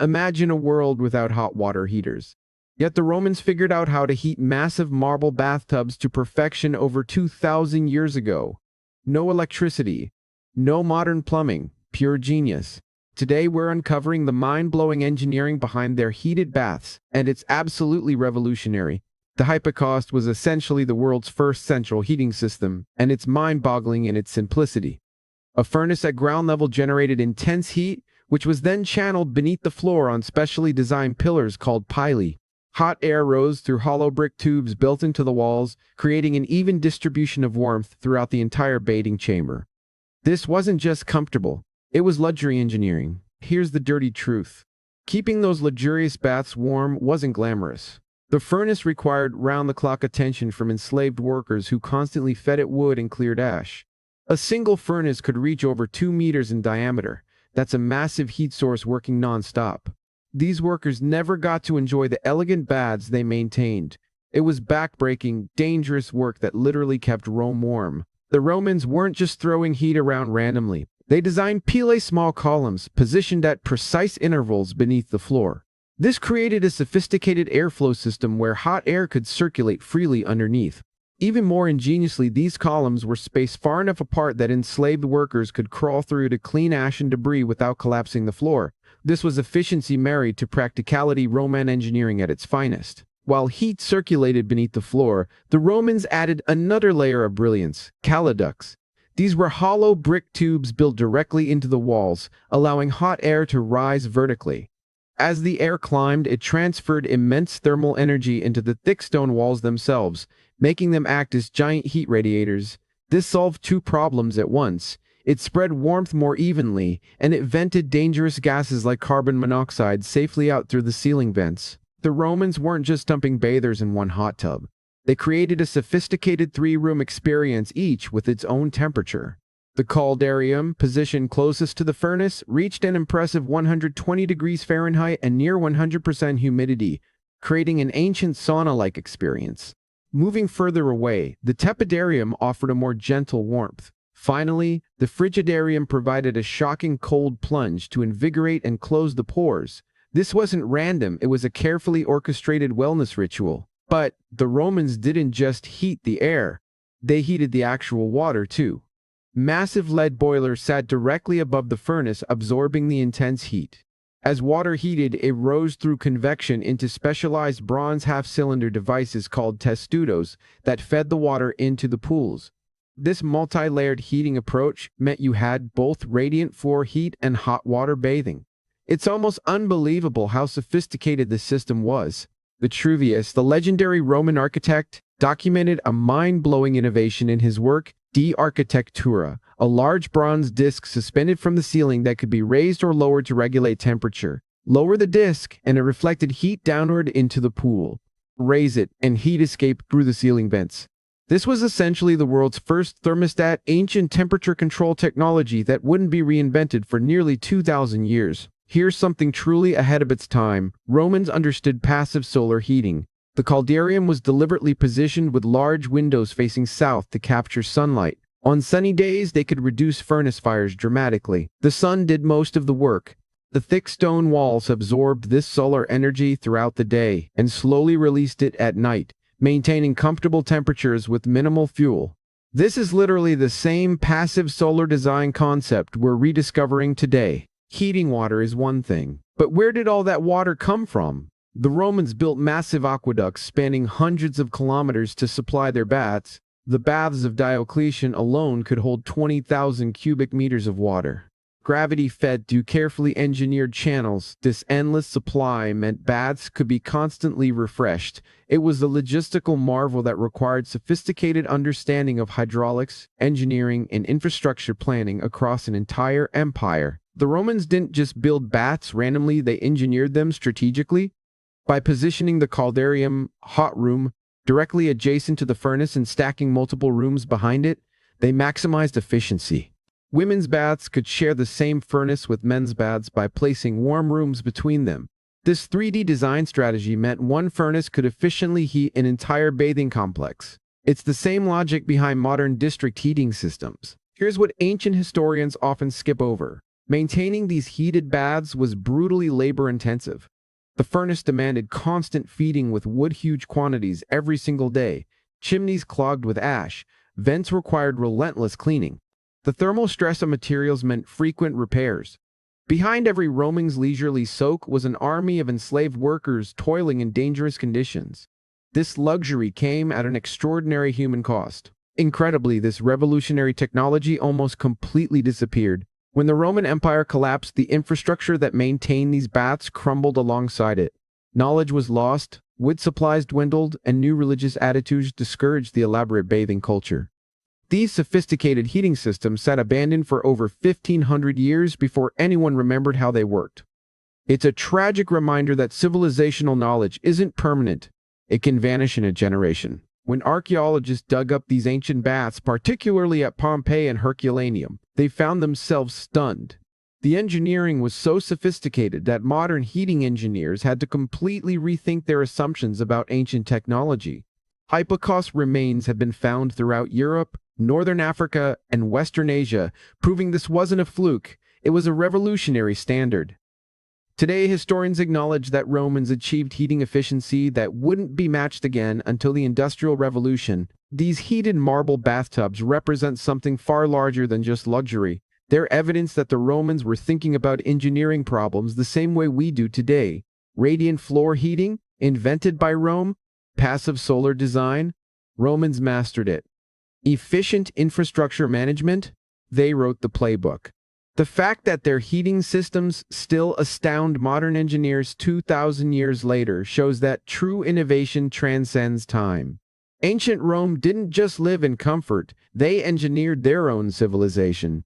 Imagine a world without hot water heaters. Yet the Romans figured out how to heat massive marble bathtubs to perfection over 2,000 years ago. No electricity, no modern plumbing, pure genius. Today we're uncovering the mind-blowing engineering behind their heated baths, and it's absolutely revolutionary. The hypocaust was essentially the world's first central heating system, and it's mind-boggling in its simplicity. A furnace at ground level generated intense heat, which was then channeled beneath the floor on specially designed pillars called pili. Hot air rose through hollow brick tubes built into the walls, creating an even distribution of warmth throughout the entire bathing chamber. This wasn't just comfortable, it was luxury engineering. Here's the dirty truth. Keeping those luxurious baths warm wasn't glamorous. The furnace required round-the-clock attention from enslaved workers who constantly fed it wood and cleared ash. A single furnace could reach over 2 meters in diameter. That's a massive heat source working non-stop. These workers never got to enjoy the elegant baths they maintained. It was back-breaking, dangerous work that literally kept Rome warm. The Romans weren't just throwing heat around randomly. They designed pile small columns positioned at precise intervals beneath the floor. This created a sophisticated airflow system where hot air could circulate freely underneath. Even more ingeniously, these columns were spaced far enough apart that enslaved workers could crawl through to clean ash and debris without collapsing the floor. This was efficiency married to practicality, Roman engineering at its finest. While heat circulated beneath the floor, the Romans added another layer of brilliance: caliducts. These were hollow brick tubes built directly into the walls, allowing hot air to rise vertically. As the air climbed, it transferred immense thermal energy into the thick stone walls themselves, making them act as giant heat radiators. This solved two problems at once. It spread warmth more evenly, and it vented dangerous gases like carbon monoxide safely out through the ceiling vents. The Romans weren't just dumping bathers in one hot tub. They created a sophisticated three-room experience, each with its own temperature. The caldarium, positioned closest to the furnace, reached an impressive 120 degrees Fahrenheit and near 100% humidity, creating an ancient sauna-like experience. Moving further away, the tepidarium offered a more gentle warmth. Finally, the frigidarium provided a shocking cold plunge to invigorate and close the pores. This wasn't random, it was a carefully orchestrated wellness ritual. But the Romans didn't just heat the air, they heated the actual water too. Massive lead boilers sat directly above the furnace, absorbing the intense heat. As water heated, it rose through convection into specialized bronze half-cylinder devices called testudos that fed the water into the pools. This multi-layered heating approach meant you had both radiant floor heat and hot water bathing. It's almost unbelievable how sophisticated this system was. Vitruvius, the legendary Roman architect, documented a mind-blowing innovation in his work, De Architectura, a large bronze disc suspended from the ceiling that could be raised or lowered to regulate temperature. Lower the disc, and it reflected heat downward into the pool. Raise it, and heat escaped through the ceiling vents. This was essentially the world's first thermostat, ancient temperature control technology that wouldn't be reinvented for nearly 2,000 years. Here's something truly ahead of its time. Romans understood passive solar heating. The caldarium was deliberately positioned with large windows facing south to capture sunlight. On sunny days, they could reduce furnace fires dramatically. The sun did most of the work. The thick stone walls absorbed this solar energy throughout the day and slowly released it at night, maintaining comfortable temperatures with minimal fuel. This is literally the same passive solar design concept we're rediscovering today. Heating water is one thing, but where did all that water come from? The Romans built massive aqueducts spanning hundreds of kilometers to supply their baths. The baths of Diocletian alone could hold 20,000 cubic meters of water. Gravity fed through carefully engineered channels. This endless supply meant baths could be constantly refreshed. It was a logistical marvel that required sophisticated understanding of hydraulics, engineering, and infrastructure planning across an entire empire. The Romans didn't just build baths randomly, they engineered them strategically. By positioning the caldarium, hot room, directly adjacent to the furnace and stacking multiple rooms behind it, they maximized efficiency. Women's baths could share the same furnace with men's baths by placing warm rooms between them. This 3D design strategy meant one furnace could efficiently heat an entire bathing complex. It's the same logic behind modern district heating systems. Here's what ancient historians often skip over. Maintaining these heated baths was brutally labor-intensive. The furnace demanded constant feeding with wood huge quantities every single day, chimneys clogged with ash, vents required relentless cleaning. The thermal stress of materials meant frequent repairs. Behind every Roman's leisurely soak was an army of enslaved workers toiling in dangerous conditions. This luxury came at an extraordinary human cost. Incredibly, this revolutionary technology almost completely disappeared. When the Roman Empire collapsed, the infrastructure that maintained these baths crumbled alongside it. Knowledge was lost, wood supplies dwindled, and new religious attitudes discouraged the elaborate bathing culture. These sophisticated heating systems sat abandoned for over 1,500 years before anyone remembered how they worked. It's a tragic reminder that civilizational knowledge isn't permanent. It can vanish in a generation. When archaeologists dug up these ancient baths, particularly at Pompeii and Herculaneum, they found themselves stunned. The engineering was so sophisticated that modern heating engineers had to completely rethink their assumptions about ancient technology. Hypocaust remains have been found throughout Europe, Northern Africa, and Western Asia, proving this wasn't a fluke, it was a revolutionary standard. Today, historians acknowledge that Romans achieved heating efficiency that wouldn't be matched again until the Industrial Revolution. These heated marble bathtubs represent something far larger than just luxury. They're evidence that the Romans were thinking about engineering problems the same way we do today. Radiant floor heating, invented by Rome. Passive solar design, Romans mastered it. Efficient infrastructure management, they wrote the playbook. The fact that their heating systems still astound modern engineers 2,000 years later shows that true innovation transcends time. Ancient Rome didn't just live in comfort, they engineered their own civilization.